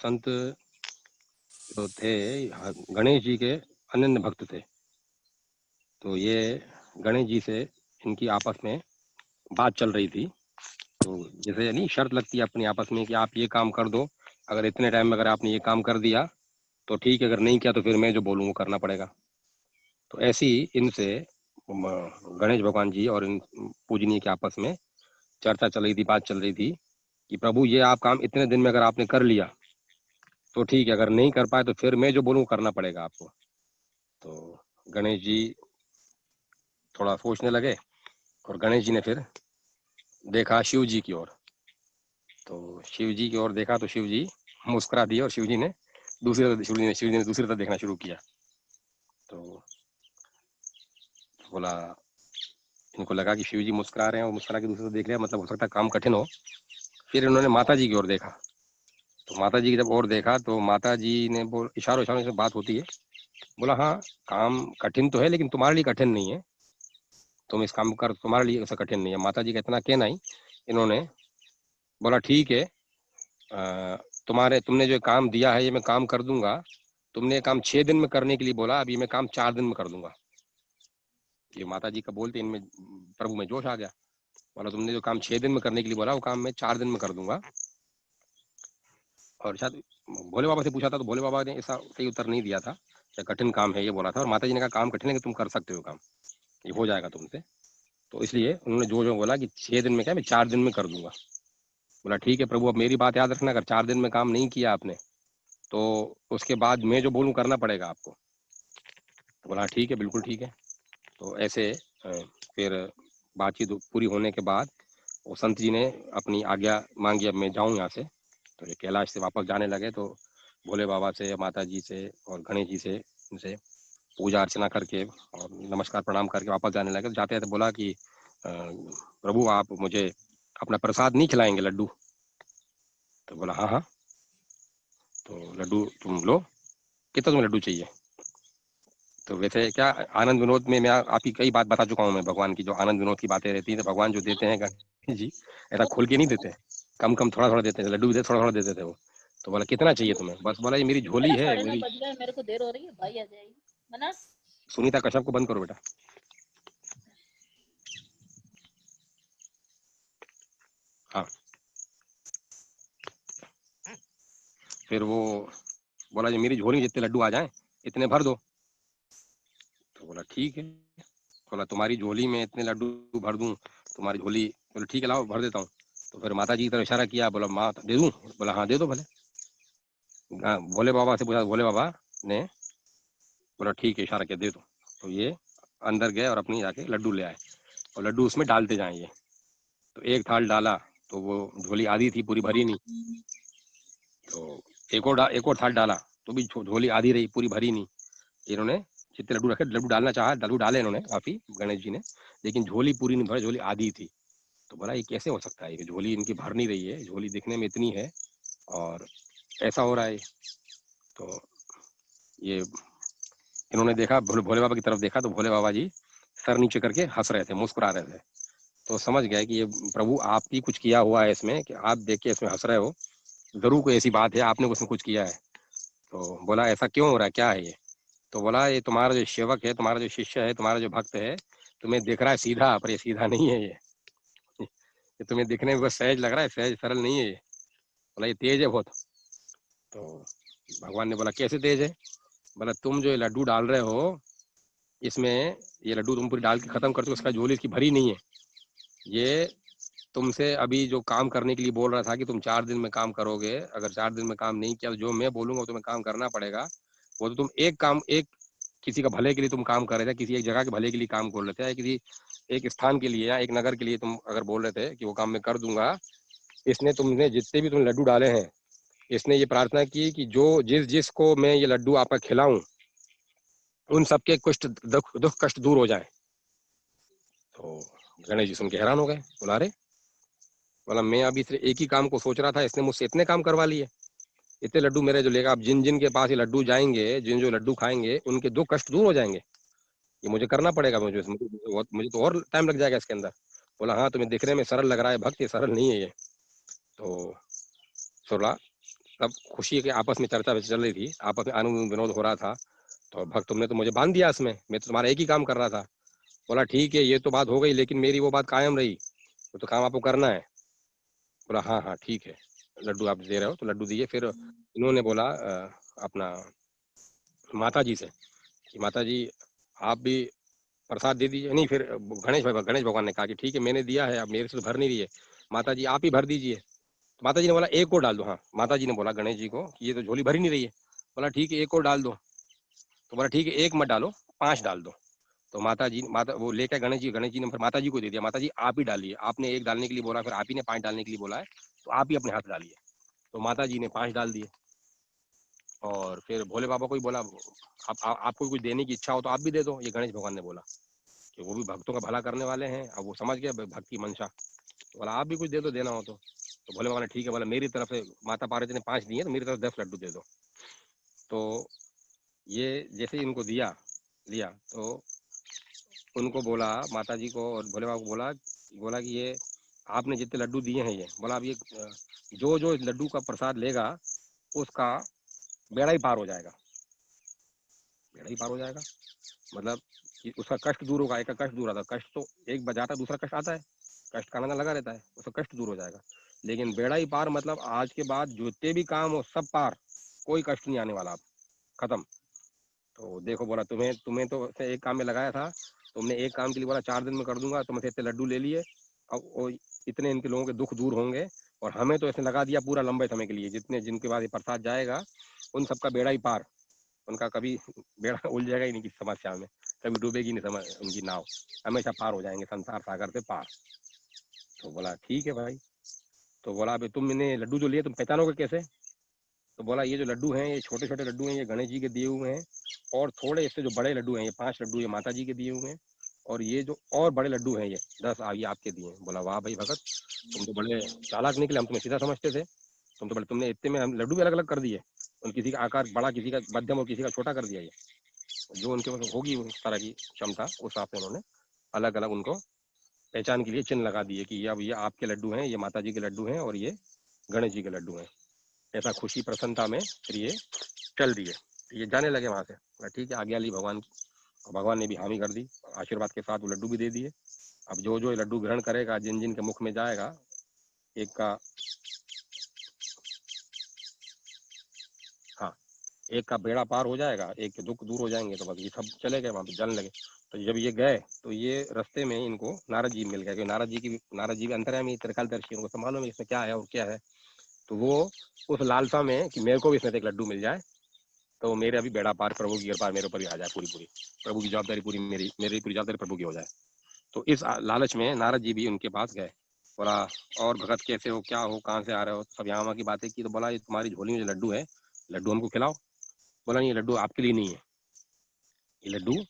संत जो थे गणेश जी के अनन्य भक्त थे। तो ये गणेश जी से इनकी आपस में बात चल रही थी। तो जैसे नहीं शर्त लगती है अपनी आपस में कि आप ये काम कर दो, अगर इतने टाइम में अगर आपने ये काम कर दिया तो ठीक है, अगर नहीं किया तो फिर मैं जो बोलूँ वो करना पड़ेगा। तो ऐसी इनसे गणेश भगवान जी और इन पूजनीय के आपस में चर्चा चल रही थी, बात चल रही थी कि प्रभु ये आप काम इतने दिन में अगर आपने कर लिया तो ठीक है, अगर नहीं कर पाए तो फिर मैं जो बोलूँ करना पड़ेगा आपको। तो गणेश जी थोड़ा सोचने लगे और गणेश जी ने फिर देखा शिव जी की ओर। तो शिव जी की ओर देखा तो शिव जी मुस्कुरा दिए और शिव जी ने दूसरी तरफ देखना शुरू किया। तो बोला, इनको लगा कि शिव जी मुस्कुरा रहे हैं और मुस्कुरा के दूसरी तरफ देख रहे हैं, मतलब हो सकता है काम कठिन हो। फिर इन्होंने माता जी की ओर देखा। तो माता जी की जब ओर देखा तो माता जी ने बोल इशारों इशारों से बात होती है, बोला हाँ काम कठिन तो है लेकिन तुम्हारे लिए कठिन नहीं है, तुम इस काम कर, तुम्हारे लिए ऐसा कठिन नहीं है। माता जी का इतना कहना ही इन्होंने बोला ठीक है, तुमने जो काम दिया है ये मैं काम कर दूंगा। तुमने ये काम 6 दिन में करने के लिए बोला, अभी मैं काम 4 दिन में कर दूंगा। ये माता जी का बोलते इनमें प्रभु में जोश आ गया। बोला तुमने जो काम 6 दिन में करने के लिए बोला वो काम मैं 4 दिन में कर दूंगा। और शायद भोले बाबा से पूछा था तो भोले बाबा ने ऐसा सही उत्तर नहीं दिया था, क्या कठिन काम है ये बोला था। और माता जी ने कहा काम कठिन है कि तुम कर सकते हो काम, ये हो जाएगा तुमसे। तो इसलिए उन्होंने जो जो बोला कि 6 दिन में क्या मैं 4 दिन में कर दूंगा। बोला ठीक है प्रभु, अब मेरी बात याद रखना, अगर 4 दिन में काम नहीं किया आपने तो उसके बाद मैं जो बोलूँ करना पड़ेगा आपको। तो बोला ठीक है, बिल्कुल ठीक है। तो ऐसे फिर बातचीत पूरी होने के बाद वो संत जी ने अपनी आज्ञा मांगी, अब मैं जाऊँ यहाँ से। तो ये कैलाश से वापस जाने लगे तो भोले बाबा से, माता जी से और गणेश जी से इनसे पूजा अर्चना करके और नमस्कार प्रणाम करके वापस जाने लगे। तो जाते जाते बोला कि प्रभु आप मुझे अपना प्रसाद नहीं खिलाएंगे, लड्डू? तो बोला हाँ हाँ। तो लड्डू तुम लो, कितना तुम्हें लड्डू चाहिए? तो वैसे क्या आनंद विनोद में मैं आपकी कई बात बता चुका हूँ मैं, भगवान की जो आनंद विनोद की बातें रहती हैं तो भगवान जो देते हैं गणेश जी ऐसा खोल के नहीं देते, कम कम थोड़ा थोड़ा देते हैं। लड्डू भी दे थोड़ा थोड़ा देते थे वो। तो बोला कितना चाहिए तुम्हें? बस बोला ये मेरी झोली है मेरी। मेरे को देर हो रही है, भाई आ जाएगी मना। सुनीता कश्यप को बंद करो बेटा। हाँ, फिर वो बोला ये मेरी झोली जितने लड्डू आ जाएं इतने भर दो। तो बोला ठीक है। बोला तुम्हारी झोली में इतने लड्डू भर दूं, तुम्हारी झोली? बोला ठीक है लाओ भर देता हूँ। तो फिर माता जी की तरफ इशारा किया, बोला माँ दे दूं? बोला हाँ दे दो भले। भोले बाबा से पूछा, भोले बाबा ने बोला ठीक है, इशारा किया दे दो। तो ये अंदर गए और अपनी जाके लड्डू ले आए और लड्डू उसमें डालते जाए ये। तो एक थाल डाला तो वो झोली आधी थी, पूरी भरी नहीं। तो एक और थाल डाला तो भी झोली आधी रही, पूरी भरी नहीं। इन्होंने जितने लड्डू रखे, लड्डू डालना चाहा, लड्डू डाले इन्होंने काफी गणेश जी ने, लेकिन झोली पूरी नहीं भरी, झोली आधी थी। तो बोला ये कैसे हो सकता है, झोली इनकी भर नहीं रही है, झोली दिखने में इतनी है और ऐसा हो रहा है। तो ये इन्होंने देखा, भोले बाबा की तरफ देखा तो भोले बाबा जी सर नीचे करके हंस रहे थे, मुस्कुरा रहे थे। तो समझ गए कि ये प्रभु आप ही कुछ किया हुआ है इसमें, कि आप देख के इसमें हंस रहे हो, जरूर कोई ऐसी बात है, आपने उसमें कुछ किया है। तो बोला ऐसा क्यों हो रहा है, क्या है ये? तो बोला ये तुम्हारा जो सेवक है, तुम्हारा जो शिष्य है, तुम्हारा जो भक्त है, तुम्हें दिख रहा है सीधा, पर ये सीधा नहीं है ये तुम्हें दिखने में बस सहज लग रहा है, सहज सरल नहीं है ये। बोला ये तेज है बहुत। तो भगवान ने बोला कैसे तेज है? बोला तुम जो ये लड्डू डाल रहे हो इसमें, ये लड्डू तुम पूरी डाल के खत्म करते हो, उसका झोली इसकी भरी नहीं है। ये तुमसे अभी जो काम करने के लिए बोल रहा था कि तुम 4 दिन में काम करोगे, अगर 4 दिन में काम नहीं किया तो जो मैं बोलूंगा वो तुम्हें काम करना पड़ेगा। वो तो तुम एक किसी का भले के लिए तुम काम कर रहे थे, किसी एक जगह के भले के लिए काम बोल रहे थे, या किसी एक स्थान के लिए या एक नगर के लिए तुम अगर बोल रहे थे कि वो काम मैं कर दूंगा। इसने तुमने जितने भी तुम लड्डू डाले हैं, इसने ये प्रार्थना की कि जो जिसको मैं ये लड्डू आपका खिलाऊं उन सबके कुछ दुख कष्ट दूर हो जाए। तो गणेश जी सुन के हैरान हो गए, बोला अरे, बोला मैं अभी सिर्फ एक ही काम को सोच रहा था, इसने मुझसे इतने काम करवा लिए। इतने लड्डू मेरे जो लेगा, आप जिन जिन के पास ये लड्डू जाएंगे, जिन जो लड्डू खाएंगे उनके दुख कष्ट दूर हो जाएंगे। ये मुझे करना पड़ेगा, मुझे तो और टाइम लग जाएगा इसके अंदर। बोला हाँ तुम्हें दिखने में सरल लग रहा है भक्त, ये सरल नहीं है ये। तो बोला सब खुशी के आपस में चर्चा चल रही थी, आपस में आनंद विनोद हो रहा था। तो भक्त तुमने तो मुझे बांध दिया इसमें, मैं तो तुम्हारा एक ही काम कर रहा था। बोला ठीक है ये तो बात हो गई, लेकिन मेरी वो बात कायम रही, वो तो काम आपको करना है। बोला हाँ हाँ ठीक है, लड्डू आप दे रहे हो तो लड्डू दिए। फिर इन्होंने बोला अपना माता जी से कि माता जी आप भी प्रसाद दे दीजिए। नहीं, फिर गणेश भगवान ने कहा कि ठीक है मैंने दिया है, अब मेरे से तो भर नहीं रही है, माता जी आप ही भर दीजिए। तो माता जी ने बोला एक और डाल दो। हाँ, माता जी ने बोला गणेश जी को कि ये तो झोली भर ही नहीं रही है। बोला ठीक है एक और डाल दो। तो बोला ठीक है एक मत डालो, 5 डाल दो। तो माता वो लेकर गणेश जी ने फिर माता जी को दे दिया। माता जी आप ही डालिए, आपने एक डालने के लिए बोला, फिर आप ही ने 5 डालने के लिए बोला है, तो आप ही अपने हाथ डालिए। तो माता जी ने 5 डाल दिए। और फिर भोले बाबा को ही बोला आपको कुछ देने की इच्छा हो तो आप भी दे दो। ये गणेश भगवान ने बोला कि वो भी भक्तों का भला करने वाले हैं, अब वो समझ गया भक्त की मंशा। तो बोला आप भी कुछ दे दो, देना हो तो भोले बाबा ने ठीक है, बोला मेरी तरफ से माता पार्वती ने 5 दिए तो मेरी तरफ 10 लड्डू दे दो। तो ये जैसे ही इनको दिया लिया तो उनको बोला माता जी को और भोले बाबा को बोला बोला कि ये आपने जितने लड्डू दिए हैं, ये बोला अब ये जो जो लड्डू का प्रसाद लेगा उसका बेड़ा ही पार हो जाएगा। बेड़ा ही पार हो जाएगा मतलब कि उसका कष्ट दूर होगा। एक का कष्ट दूर आता है, कष्ट तो एक बजाता है दूसरा कष्ट आता है, कष्ट का आना लगा रहता है, उसका कष्ट दूर हो जाएगा। लेकिन बेड़ा ही पार मतलब आज के बाद जितने भी काम हो सब पार, कोई कष्ट नहीं आने वाला, आप खत्म। तो देखो बोला तुम्हें तुम्हें तो एक काम में लगाया था, तुमने एक काम के लिए बोला 4 दिन में कर दूंगा, तुमसे इतने लड्डू ले लिए, अब वो इतने इनके लोगों के दुख दूर होंगे। और हमें तो ऐसे लगा दिया पूरा लंबे समय के लिए, जितने जिनके बाद ये प्रसाद जाएगा उन सबका बेड़ा ही पार, उनका कभी बेड़ा उलझेगा ही नहीं किसी समस्या में, कभी डूबेगी नहीं समझ उनकी नाव, हमेशा पार हो जाएंगे संसार सागर से पार। तो बोला ठीक है भाई। तो बोला अभी तुम इन्हें लड्डू जो लिए तुम पहचानोगे कैसे? तो बोला ये जो लड्डू हैं ये छोटे छोटे लड्डू हैं, ये गणेश जी के दिए हुए हैं, और थोड़े इससे जो बड़े लड्डू हैं ये 5 लड्डू ये माता जी के दिए हुए हैं, और ये जो और बड़े लड्डू हैं ये 10 ये आपके दिए हैं। बोला वाह भाई भगत, तुम तो बड़े चालाक निकले, हम तुम्हें सीधा समझते थे, तुम तो बड़े, तुमने इतने में हम लड्डू भी अलग अलग कर दिए, और किसी का आकार बड़ा, किसी का मध्यम और किसी का छोटा कर दिया। ये जो उनके पास होगी उस तरह की क्षमता उस हिसाब से उन्होंने अलग अलग उनको पहचान के लिए चिन्ह लगा दिए कि अब ये आपके लड्डू हैं, ये माता जी के लड्डू हैं, और ये गणेश जी के लड्डू हैं। ऐसा खुशी प्रसन्नता में फिर ये चल दिए, ये जाने लगे वहां से। ठीक है आज्ञा ली भगवान की, और भगवान ने भी हामी कर दी, आशीर्वाद के साथ वो लड्डू भी दे दिए। अब जो जो लड्डू ग्रहण करेगा, जिन जिन के मुख में जाएगा, एक का हाँ एक का बेड़ा पार हो जाएगा, एक के दुख दूर हो जाएंगे। तो बस ये सब चले गए वहां पे जलने लगे। तो जब ये गए तो ये रास्ते में इनको नारद जी मिल गए, क्योंकि नारद जी भी अंतर्यामी त्रिकालदर्शी, उनको तो मालूम है इसमें क्या है और क्या है। तो वो उस लालसा में कि मेरे को भी इसमें एक लड्डू मिल जाए, तो मेरे अभी बेड़ा पार, प्रभु की कृपा मेरे ऊपर भी आ जाए पूरी पूरी, प्रभु की जवाबदारी पूरी मेरी पूरी जवाबदारी प्रभु की हो जाए। तो इस लालच में नारद जी भी उनके पास गए। बोला और भगत कैसे हो, क्या हो, कहाँ से आ रहे हो, सब यहाँ वहाँ की बातें की। तो बोला ये तुम्हारी झोली में जो लड्डू है, लड्डू हमको खिलाओ। बोला नहीं ये लड्डू आपके लिए नहीं है, ये लड्डू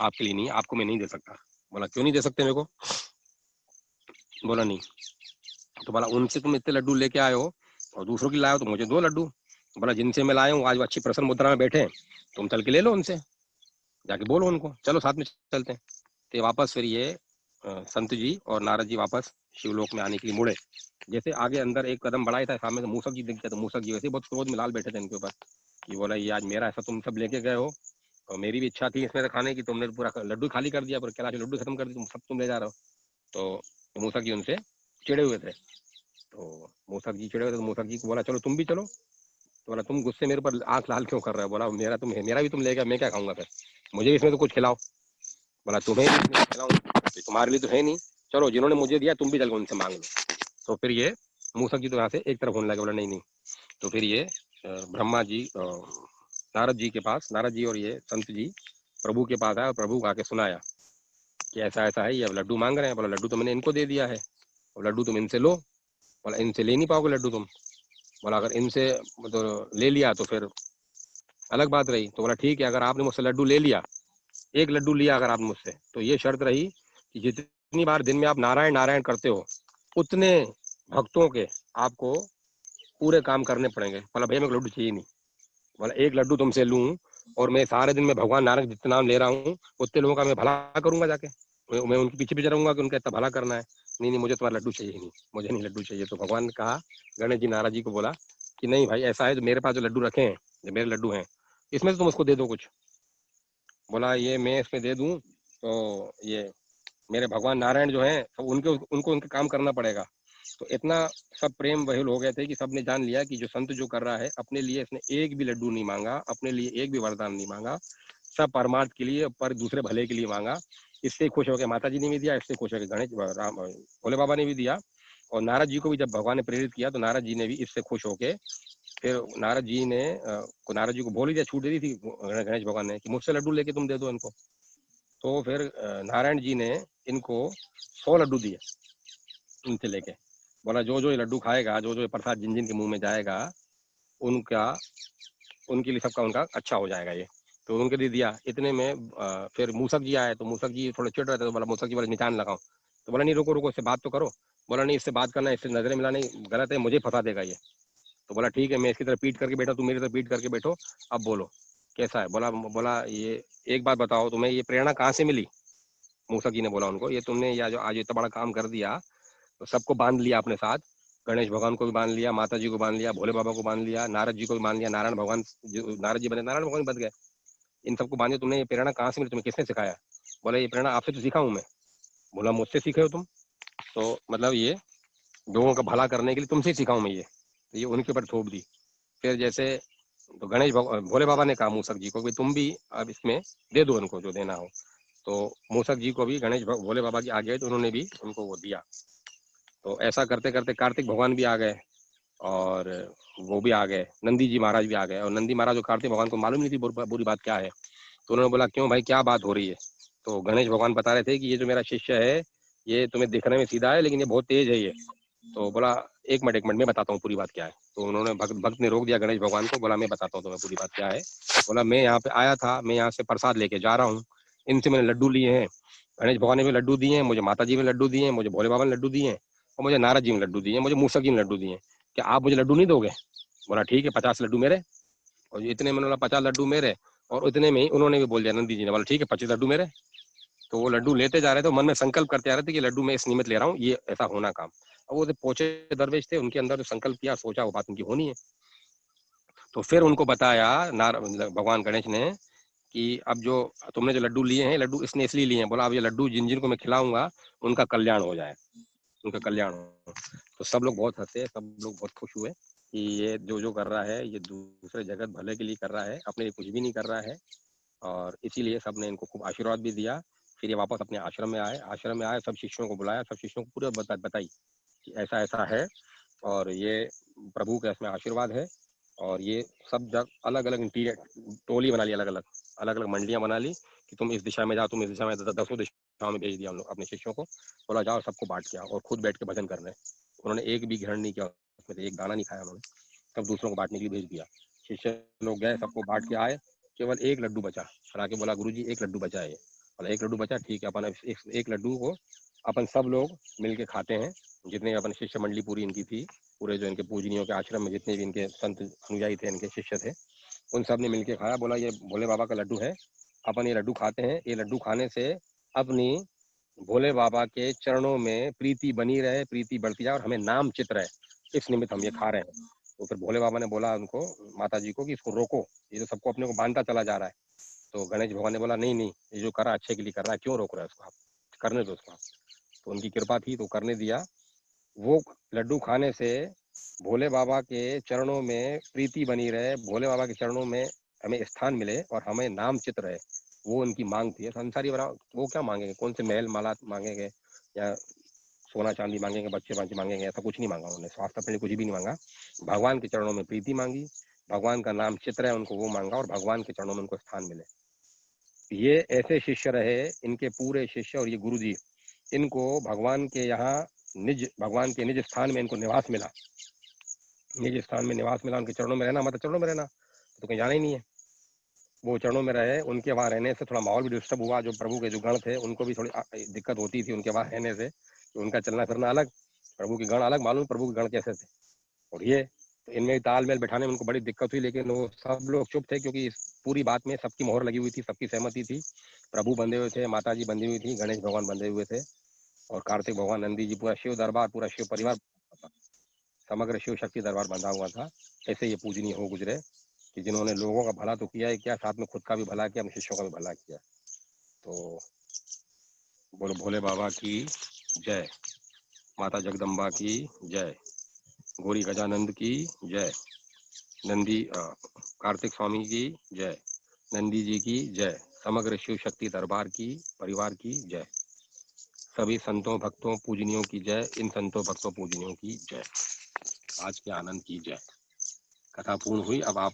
आपके लिए नहीं है, आपको मैं नहीं दे सकता। बोला क्यों नहीं दे सकते मेरे को? बोला नहीं। तो बोला उनसे तुम इतने लड्डू लेके आए हो और दूसरों के लाए हो तो मुझे 2 लड्डू। बोला जिनसे मैं लाया हूँ आज वो अच्छी प्रसन्न मुद्रा में बैठे हैं, तुम चल के ले लो उनसे, जाके बोलो उनको, चलो साथ में चलते हैं। तो वापस फिर ये संत जी और नारद जी वापस शिवलोक में आने के लिए मुड़े। जैसे आगे अंदर एक कदम बढ़ाया था, सामने से मूसक जी दिख गया। तो मूसक जी वैसे बहुत क्रोध में लाल बैठे थे इनके ऊपर कि बोला ये आज मेरा ऐसा तुम सब लेके गए हो, और मेरी भी इच्छा थी इसमें से खाने की, तुमने पूरा लड्डू खाली कर दिया, पर कैलाश लड्डू खत्म कर दी, तुम सब तुम ले जा रहे हो। तो मूसक जी उनसे चिड़े हुए थे। तो मूसक जी चिड़े हुए थे, तो मूसक जी को बोला चलो तुम भी चलो। तो बोला तुम गुस्से मेरे ऊपर आंख लाल क्यों कर रहे हो? बोला मेरा भी तुम ले गया, मैं क्या खाऊंगा, फिर मुझे भी इसमें तो कुछ खिलाओ। बोला तुम्हें भी इसमें खिलाऊं, तुम्हारे लिए तो है नहीं, चलो जिन्होंने मुझे दिया तुम भी चल उनसे मांग लो। तो फिर ये मूसक जी तो यहाँ से एक तरफ होने लगे, बोला नहीं नहीं। तो फिर ये ब्रह्मा जी नारद जी के पास, नारद जी और ये संत जी प्रभु के पास आया, और प्रभु को आके सुनाया कि ऐसा ऐसा है, ये अब लड्डू मांग रहे हैं। बोला लड्डू तो मैंने इनको दे दिया है, और लड्डू तुम इनसे लो। बोला इनसे ले नहीं पाओगे लड्डू तुम। बोला अगर इनसे तो ले लिया तो फिर अलग बात रही। तो बोला ठीक है, अगर आपने मुझसे लड्डू ले लिया, एक लड्डू लिया अगर आपने मुझसे, तो ये शर्त रही कि जितनी बार दिन में आप नारायण नारायण करते हो उतने भक्तों के आपको पूरे काम करने पड़ेंगे। बोला भैया मेरे को लड्डू चाहिए नहीं। बोला एक लड्डू तुमसे लूं और मैं सारे दिन में भगवान नानक जितना नाम ले रहा हूँ उतने लोगों का मैं भला करूंगा, जाके मैं उनके पीछे पीछे रहूंगा कि उनका इतना भला करना है। नहीं नहीं मुझे तुम्हारा लड्डू चाहिए नहीं, मुझे नहीं लड्डू चाहिए। तो भगवान ने कहा, गणेश जी नारद जी को बोला कि नहीं भाई ऐसा है, जो मेरे पास जो लड्डू रखे हैं, जो मेरे लड्डू हैं, इसमें से तुम उसको दे दो कुछ। बोला ये मैं इसमें दे दूं तो ये मेरे भगवान नारायण जो हैं, सब उनके उनको उनके काम करना पड़ेगा। तो इतना सब प्रेम बहिल हो गए थे कि सबने जान लिया कि जो संत जो कर रहा है, अपने लिए इसने एक भी लड्डू नहीं मांगा, अपने लिए एक भी वरदान नहीं मांगा, सब परमार्थ के लिए, पर दूसरे भले के लिए मांगा। इससे खुश होकर माता जी ने भी दिया, इससे खुश होकर गणेश राम भोले बाबा ने भी दिया। और नारद जी को भी जब भगवान ने प्रेरित किया तो नारद जी ने भी इससे खुश होके, फिर नारद जी ने नारद जी को बोल ही दिया, छूट दे दी थी गणेश भगवान ने कि मुझसे लड्डू लेके तुम दे दो इनको। तो फिर नारायण जी ने इनको 100 लड्डू दिए इनसे लेके। बोला जो जो ये लड्डू खाएगा, जो जो ये प्रसाद जिन जिन के मुंह में जाएगा, उनका उनके लिए सबका उनका अच्छा हो जाएगा ये। तो उनके दे दिया। इतने में फिर मूसक जी आए, तो मूसक जी थोड़े चिढ़ रहे थे, तो बोला मूसक जी बोले निशान लगाओ। तो बोला नहीं रुको रुको, इससे बात तो करो। बोला नहीं, इससे बात करना, इससे नजरें मिलाना गलत है, मुझे फंसा देगा ये। तो बोला ठीक है, मैं इसकी तरफ पीट करके बैठा, तुम मेरी तरफ पीट करके बैठो, अब बोलो कैसा है। बोला बोला ये एक बात बताओ, तुम्हें ये प्रेरणा कहाँ से मिली। मूसा जी ने बोला उनको, ये तुमने या जो आज इतना बड़ा काम कर दिया, तो सबको बांध लिया अपने साथ, गणेश भगवान को भी बांध लिया, माता जी को बांध लिया, भोले बाबा को बांध लिया, नारद जी को भी बांध लिया, नारायण भगवान जो नारद जी बने, नारायण भगवान बन गए। इन सबको बांधे, तुमने ये प्रेरणा कहाँ से मिली, तुम्हें किसने सिखाया। बोला ये प्रेरणा आपसे तो सीखा हूँ मैं। बोला मुझसे सीखे हो तुम, तो मतलब ये लोगों का भला करने के लिए तुमसे सीखा हूँ मैं ये। तो ये उनके ऊपर थोप दी। फिर जैसे तो भोले बाबा ने कहा मूसक जी को कि तुम भी अब इसमें दे दो उनको जो देना हो। तो मूसक जी को भी भोले बाबा की आ गए, तो उन्होंने भी उनको वो दिया। तो ऐसा करते करते कार्तिक भगवान भी आ गए, और वो भी आ गए, नंदी जी महाराज भी आ गए। और नंदी महाराज और कार्तिक भगवान को मालूम नहीं थी बुरी बात क्या है। तो उन्होंने बोला क्यों भाई, क्या बात हो रही है। तो गणेश भगवान बता रहे थे कि ये जो मेरा शिष्य है, ये तुम्हें दिखने में सीधा है, लेकिन ये बहुत तेज है ये। तो बोला एक मिनट मैं बताता हूँ पूरी बात क्या है। तो उन्होंने भक्त ने रोक दिया गणेश भगवान को, बोला मैं बताता हूँ तुम्हें पूरी बात क्या है। बोला मैं यहाँ पे आया था, मैं यहाँ से प्रसाद लेके जा रहा हूँ, इनसे मैंने लड्डू लिए हैं। गणेश भगवान ने भी लड्डू दिए हैं, मुझे माता जी ने लड्डू दिए हैं, मुझे भोले बाबा ने लड्डू दिए हैं, और मुझे नारद जी ने लड्डू दिए हैं, मुझे मूसक जी ने लड्डू दिए हैं। क्या आप मुझे लड्डू नहीं दोगे। बोला ठीक है, 50 लड्डू मेरे। और इतने में बोला 50 लड्डू मेरे। और उतने में ही उन्होंने भी बोल दिया, नंदी जी ने बोला ठीक है 25 लड्डू मेरे। तो वो लड्डू लेते जा रहे थे, मन में संकल्प करते आ रहे थे कि लड्डू मैं इस निमित्त ले रहा हूँ, ये ऐसा होना काम। अब वो पहुंचे दरवेश थे, उनके अंदर जो संकल्प किया, सोचा वो बात उनकी होनी है। तो फिर उनको बताया भगवान गणेश ने कि अब जो तुमने जो लड्डू लिए हैं, लड्डू इसने इसलिए लिए हैं। बोला अब ये लड्डू जिन जिन को मैं खिलाऊंगा, उनका कल्याण हो जाए, उनका कल्याण हो। तो सब लोग बहुत हंसे, सब लोग बहुत खुश हुए कि ये जो जो कर रहा है, ये दूसरे जगत भले के लिए कर रहा है, अपने लिए कुछ भी नहीं कर रहा है। और इसीलिए सबने इनको खूब आशीर्वाद भी दिया। फिर ये वापस अपने आश्रम में आए। आश्रम में आए, सब शिष्यों को बुलाया, सब शिष्यों को पूरे बताई कि ऐसा ऐसा है, और ये प्रभु का इसमें आशीर्वाद है। और ये सब जग अलग अलग टोली बना ली, अलग अलग अलग अलग मंडियां बना ली कि तुम इस दिशा में जाओ, तुम इस दिशा में, 10 दिशाओं में भेज दिया हम लोग अपने शिष्यों को। बोला जाओ, सबको बांट के आओ, और खुद बैठ के भजन कर रहे हैं। उन्होंने एक भी ग्रहण नहीं किया, उसमें से एक दाना नहीं खाया उन्होंने, सब दूसरों को बांटने के लिए भेज दिया। शिष्य लोग गए, सबको बांट के आए, केवल एक लड्डू बचा। फिर आके बोला गुरु जी एक लड्डू बचा है। बोला एक लड्डू बचा, ठीक है, अपन एक लड्डू को अपन सब लोग मिलके खाते हैं। जितने अपन शिष्य मंडली पूरी इनकी थी, पूरे जो इनके पूजनियों के आश्रम में जितने भी इनके संत अनुयायी थे, इनके शिष्य थे, उन सब ने मिलके खाया। बोला ये भोले बाबा का लड्डू है, अपन ये लड्डू खाते हैं। ये लड्डू खाने से अपनी भोले बाबा के चरणों में प्रीति बनी रहे, प्रीति बढ़ती जाए, और हमें नाम चित रहे, इस निमित्त हम ये खा रहे हैं। तो फिर भोले बाबा ने बोला उनको, माता जी को, कि इसको रोको, ये तो सबको अपने को बांधता चला जा रहा है। तो गणेश भगवान ने बोला नहीं नहीं, ये जो करा अच्छे के लिए कर रहा है, क्यों रोक रहा है उसको, आप करने दो उसको। तो उनकी कृपा थी तो करने दिया। वो लड्डू खाने से भोले बाबा के चरणों में प्रीति बनी रहे, भोले बाबा के चरणों में हमें स्थान मिले, और हमें नाम चित रहे, वो उनकी मांग थी। संसारी बना वो क्या मांगेंगे, कौन से महल माला मांगेंगे, या सोना चांदी मांगेंगे, बच्चे बाच्चे मांगेंगे, ऐसा कुछ नहीं मांगा उन्होंने, स्वास्थ्य अपने लिए कुछ भी नहीं मांगा। भगवान के चरणों में प्रीति मांगी, भगवान का नाम चित रहे उनको, वो मांगा, और भगवान के चरणों में उनको स्थान मिले। ये ऐसे शिष्य रहे, इनके पूरे शिष्य और ये गुरु जी, इनको भगवान के यहाँ भगवान के निज स्थान में इनको निवास मिला। निज स्थान में निवास मिला, उनके चरणों में रहना, मतलब चरणों में रहना तो कहीं जाना ही नहीं है। वो चरणों में रहे, उनके वहां रहने से थोड़ा माहौल भी डिस्टर्ब हुआ। जो प्रभु के जो गण थे, उनको भी थोड़ी दिक्कत होती थी उनके वहां रहने से, कि उनका चलना फिरना अलग, प्रभु के गण अलग, मालूम प्रभु के गण कैसे थे। और ये तो इनमें तालमेल बैठाने में उनको बड़ी दिक्कत हुई, लेकिन वो सब लोग चुप थे, क्योंकि इस पूरी बात में सबकी मोहर लगी हुई थी, सबकी सहमति थी। प्रभु बंधे हुए थे, माता जी बंधी हुई थी, गणेश भगवान बंधे हुए थे, और कार्तिक भगवान, नंदी जी, पूरा शिव दरबार, पूरा शिव परिवार। समग्र शिव शक्ति दरबार बंधा हुआ था। ऐसे ये पूजनीय हो गुजरे कि जिन्होंने लोगों का भला तो किया ही क्या, साथ में खुद का भी भला किया, अपने शिष्यों का भी भला किया। तो बोलो भोले बाबा की जय, माता जगदम्बा की जय, गौरी गजानंद की जय, नंदी कार्तिक स्वामी की जय, नंदी जी की जय, समग्र शिव शक्ति दरबार की परिवार की जय, सभी संतों भक्तों पूजनियों की जय, इन संतों भक्तों पूजनियों की जय। आज के आनंद की जय। कथा पूर्ण हुई। अब आप